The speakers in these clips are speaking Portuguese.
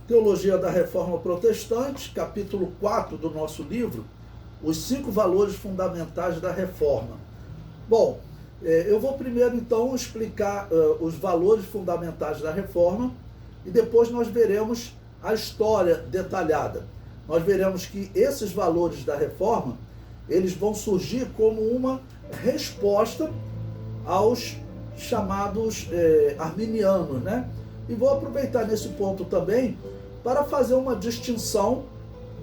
Teologia da Reforma Protestante, capítulo 4 do nosso livro, os 5 valores fundamentais da Reforma. Bom, eu vou primeiro então explicar os valores fundamentais da Reforma e depois nós veremos a história detalhada. Nós veremos que esses valores da Reforma, eles vão surgir como uma resposta aos chamados arminianos, né? E vou aproveitar nesse ponto também para fazer uma distinção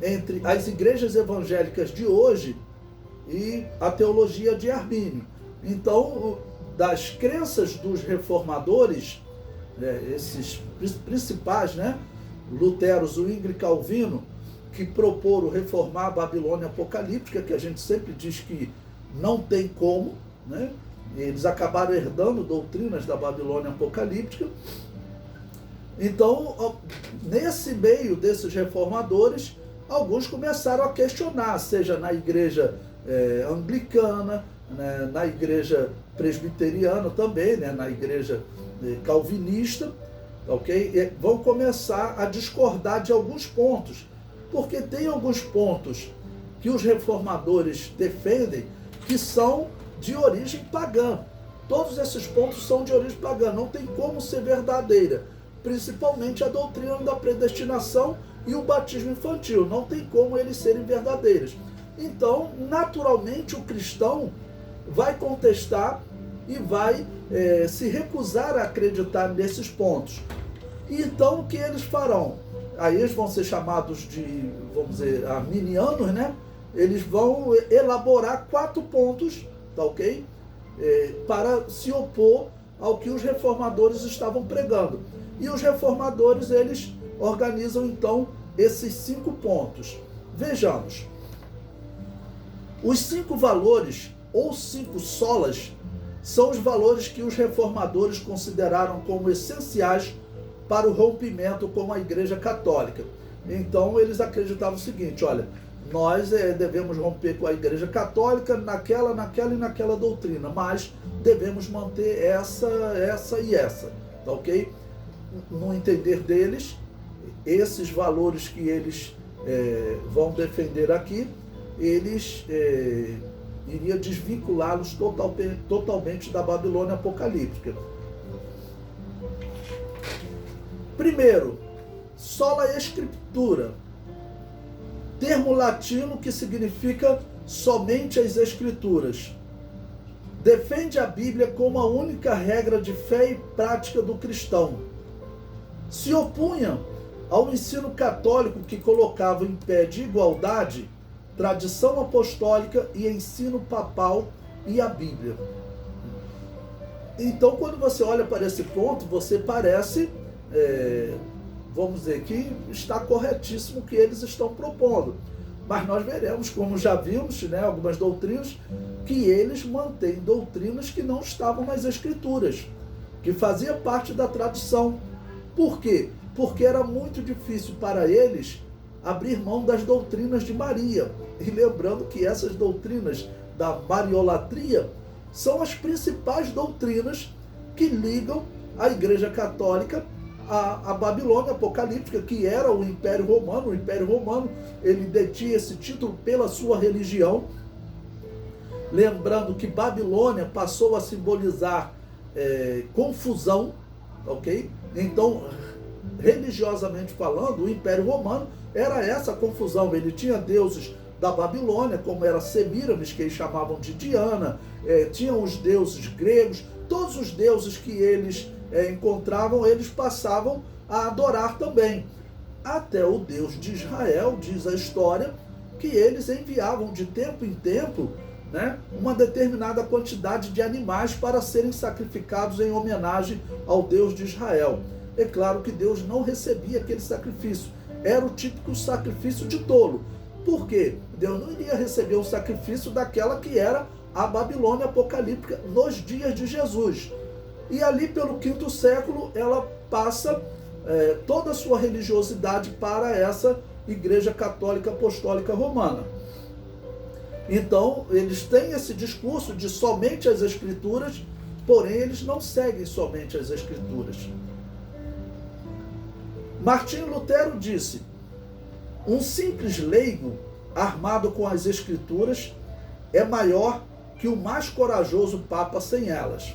entre as igrejas evangélicas de hoje e a teologia de Armínio. Então, das crenças dos reformadores, esses principais, né, Lutero, Zwingli e Calvino, que proporam reformar a Babilônia apocalíptica, que a gente sempre diz que não tem como, né? Eles acabaram herdando doutrinas da Babilônia apocalíptica. Então, nesse meio desses reformadores, alguns começaram a questionar, seja na igreja anglicana, né, na igreja presbiteriana também, né, na igreja calvinista, ok? E vão começar a discordar de alguns pontos, porque tem alguns pontos que os reformadores defendem que são de origem pagã. Todos esses pontos são de origem pagã, não tem como ser verdadeira. Principalmente a doutrina da predestinação e o batismo infantil. Não tem como eles serem verdadeiros. Então, naturalmente, o cristão vai contestar e vai se recusar a acreditar nesses pontos. E então, o que eles farão? Aí eles vão ser chamados de, vamos dizer, arminianos, né? Eles vão elaborar 4 pontos, tá ok? Para se opor ao que os reformadores estavam pregando. E os reformadores, eles organizam, então, esses 5 pontos. Vejamos. Os 5 valores, ou 5 solas, são os valores que os reformadores consideraram como essenciais para o rompimento com a Igreja Católica. Então, eles acreditavam o seguinte, olha, nós devemos romper com a Igreja Católica naquela e naquela doutrina, mas devemos manter essa e essa, tá ok? No entender deles, esses valores que eles vão defender aqui, eles iriam desvinculá-los totalmente da Babilônia apocalíptica. Primeiro, sola escritura, termo latino que significa somente as escrituras. Defende a Bíblia como a única regra de fé e prática do cristão. Se opunha ao ensino católico que colocava em pé de igualdade tradição apostólica e ensino papal e a Bíblia. Então, quando você olha para esse ponto, você parece, vamos dizer, que está corretíssimo o que eles estão propondo. Mas nós veremos, como já vimos, né, algumas doutrinas, que eles mantêm doutrinas que não estavam nas Escrituras, que fazia parte da tradição. Por quê? Porque era muito difícil para eles abrir mão das doutrinas de Maria. E lembrando que essas doutrinas da mariolatria são as principais doutrinas que ligam a Igreja Católica à Babilônia apocalíptica, que era o Império Romano. O Império Romano, ele detinha esse título pela sua religião. Lembrando que Babilônia passou a simbolizar confusão, ok? Então, religiosamente falando, o Império Romano era essa confusão. Ele tinha deuses da Babilônia, como era Semíramis, que eles chamavam de Diana, tinham os deuses gregos, todos os deuses que eles encontravam, eles passavam a adorar também. Até o Deus de Israel, diz a história, que eles enviavam de tempo em tempo, né, uma determinada quantidade de animais para serem sacrificados em homenagem ao Deus de Israel. É claro que Deus não recebia aquele sacrifício. Era o típico sacrifício de tolo. Por quê? Deus não iria receber o sacrifício daquela que era a Babilônia apocalíptica nos dias de Jesus. E ali pelo 5º século ela passa toda a sua religiosidade para essa Igreja Católica Apostólica Romana. Então, eles têm esse discurso de somente as Escrituras, porém eles não seguem somente as Escrituras. Martinho Lutero disse: um simples leigo armado com as escrituras é maior que o mais corajoso papa sem elas.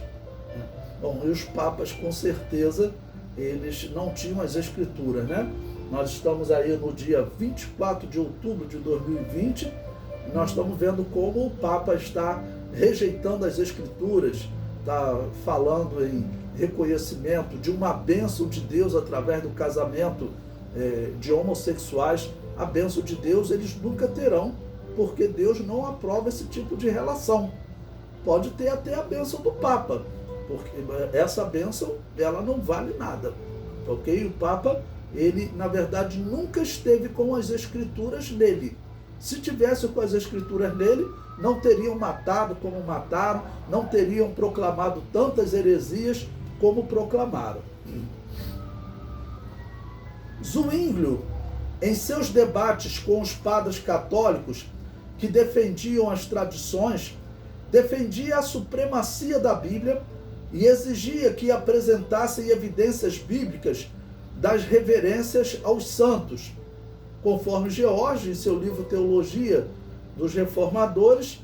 Bom, e os papas, com certeza, eles não tinham as escrituras, né? Nós estamos aí no dia 24 de outubro de 2020, e nós estamos vendo como o Papa está rejeitando as escrituras, está falando em reconhecimento de uma bênção de Deus através do casamento de homossexuais. A bênção de Deus eles nunca terão, porque Deus não aprova esse tipo de relação. Pode ter até a bênção do Papa, porque essa bênção ela não vale nada, ok? O Papa, ele na verdade nunca esteve com as escrituras nele. Se tivesse com as escrituras nele, não teriam matado como mataram, não teriam proclamado tantas heresias como proclamaram. Zwinglio, em seus debates com os padres católicos que defendiam as tradições, defendia a supremacia da Bíblia e exigia que apresentassem evidências bíblicas das reverências aos santos. Conforme George, em seu livro Teologia dos Reformadores,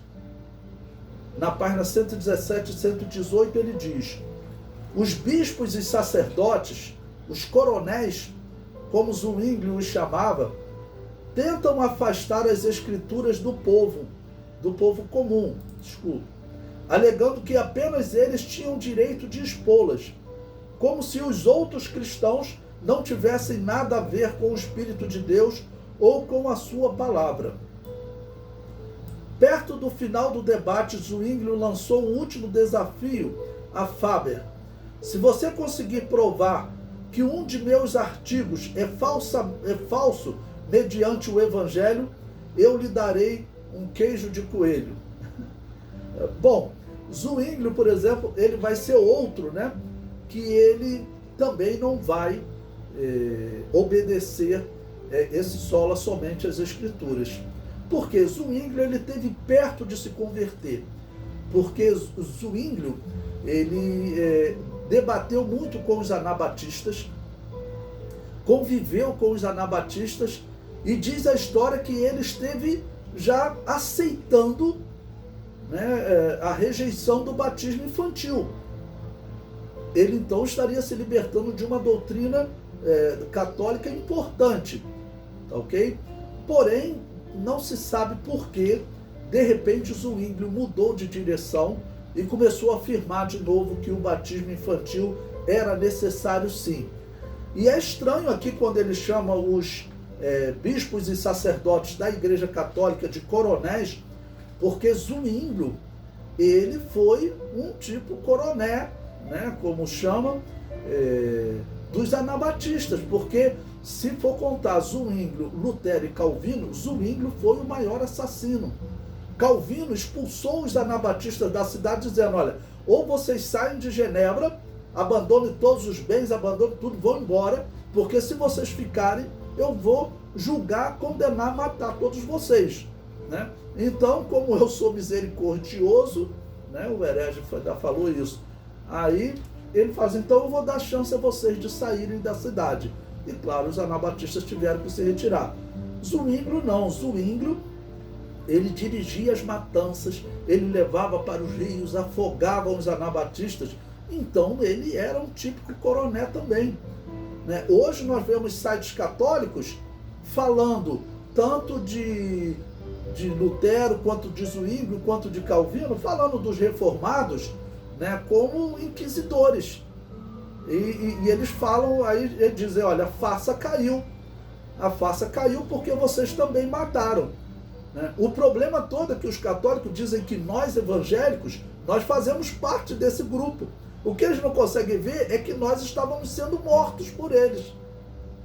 na página 117 e 118, ele diz: os bispos e sacerdotes, os coronéis, como Zwinglio os chamava, tentam afastar as escrituras do povo comum, alegando que apenas eles tinham direito de expô-las, como se os outros cristãos não tivessem nada a ver com o Espírito de Deus ou com a sua palavra. Perto do final do debate, Zwinglio lançou um último desafio a Faber: se você conseguir provar que um de meus artigos é falso mediante o Evangelho, eu lhe darei um queijo de coelho. Bom, Zwinglio, por exemplo, ele vai ser outro, né, que ele também não vai obedecer esse sola somente às Escrituras. Porque Zwinglio, ele esteve perto de se converter. Porque Zwinglio, ele debateu muito com os anabatistas, conviveu com os anabatistas, e diz a história que ele esteve já aceitando, né, a rejeição do batismo infantil. Ele então estaria se libertando de uma doutrina católica importante, ok? Porém, não se sabe por que, de repente, Zwinglio mudou de direção e começou a afirmar de novo que o batismo infantil era necessário sim. E é estranho aqui quando ele chama os bispos e sacerdotes da Igreja Católica de coronéis, porque Zwinglio, ele foi um tipo coroné, né, como chamam, dos anabatistas, porque se for contar Zwinglio, Lutero e Calvino, Zwinglio foi o maior assassino. Calvino expulsou os anabatistas da cidade dizendo: olha, ou vocês saem de Genebra, abandonem todos os bens, abandonem tudo, vão embora, porque se vocês ficarem, eu vou julgar, condenar, matar todos vocês, né? Então, como eu sou misericordioso, né, o herege já falou isso, aí ele faz: então eu vou dar chance a vocês de saírem da cidade. E claro, os anabatistas tiveram que se retirar. Zwinglio não, Zwinglio, ele dirigia as matanças, ele levava para os rios, afogava os anabatistas. Então ele era um típico coroné também, né? Hoje nós vemos sites católicos falando tanto de Lutero, quanto de Zwinglio, quanto de Calvino, falando dos reformados, né, como inquisidores. E eles falam, aí eles dizem: olha, a farsa caiu porque vocês também mataram, né? O problema todo é que os católicos dizem que nós evangélicos, nós fazemos parte desse grupo. O que eles não conseguem ver é que nós estávamos sendo mortos por eles,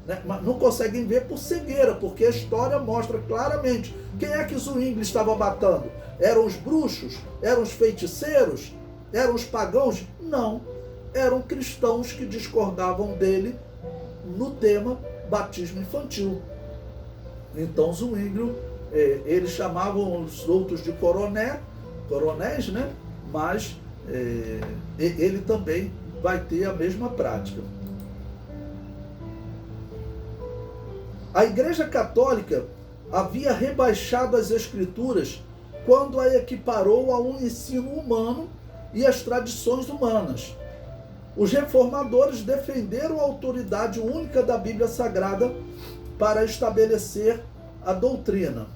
né? Mas não conseguem ver por cegueira, porque a história mostra claramente. Quem é que Zwinglio estava matando? Eram os bruxos? Eram os feiticeiros? Eram os pagãos? Não. Eram cristãos que discordavam dele no tema batismo infantil. Então Zwinglio, eles chamavam os outros de coronéis, né? Mas ele também vai ter a mesma prática. A Igreja Católica havia rebaixado as Escrituras quando a equiparou a um ensino humano e às tradições humanas. Os reformadores defenderam a autoridade única da Bíblia Sagrada para estabelecer a doutrina.